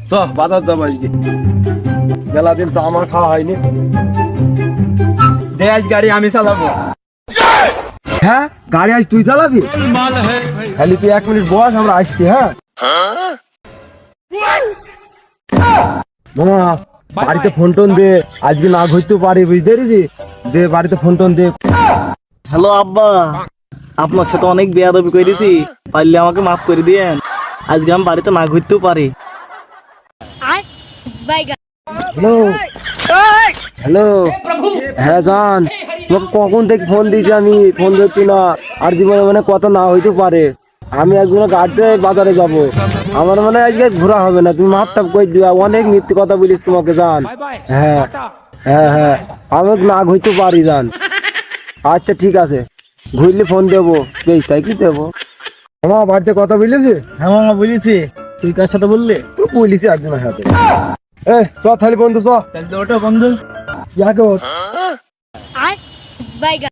চ বাজার যাবো আজকে, মেলা দিন চা আমার খাওয়া হয়নি। দে আজ গাড়ি আমি চালাবো। হ্যাঁ গাড়ি আজ তুই চালাবি? খালি তুই 1 মিনিট বস, আমরা আসছি। হ্যাঁ মামা বাড়িতে ফোন টোন দে, আজকে না ঘুরতে পারি বুঝতে পেরেছি, যে বাড়িতে ফোন টোন দে। হ্যালো আব্বা, আপনার সাথে অনেক বেয়াদবি করেছি, পারলে আমাকে মাফ করে দিয়েন। আজকে আমি বাড়িতে না ঘুরতেও পারি। হ্যালো হ্যালো, হ্যাঁ জান, তোমাকে কখন থেকে ফোন দিয়েছি, আমি ফোন ধরছি না। আর জীবনে মানে কত না হইতে পারে, আমি একজনের গাড়িতে বাজারে যাব, আমার মানে আজকে ঘোরা হবে না, তুমি মাপ টাপ করে দিবা। অনেক মিথ্যে কথা বলিস তোমাকে জান। হ্যাঁ হ্যাঁ হ্যাঁ, আমি না ঘুরতে পারি জান। আচ্ছা ঠিক আছে, ঘুরলে ফোন দেবো, বেশ তাই কি দেবো। আমার বাড়িতে কথা বলেছি? হ্যাঁ মামা বলেছি। তুই কার সাথে বললি? তুই বলিস একজনের সাথে। এ চ তাহলে বন্ধু, চ তাহলে তো ওটা বন্ধু। ইয়াকে ওঠ। Bye guys.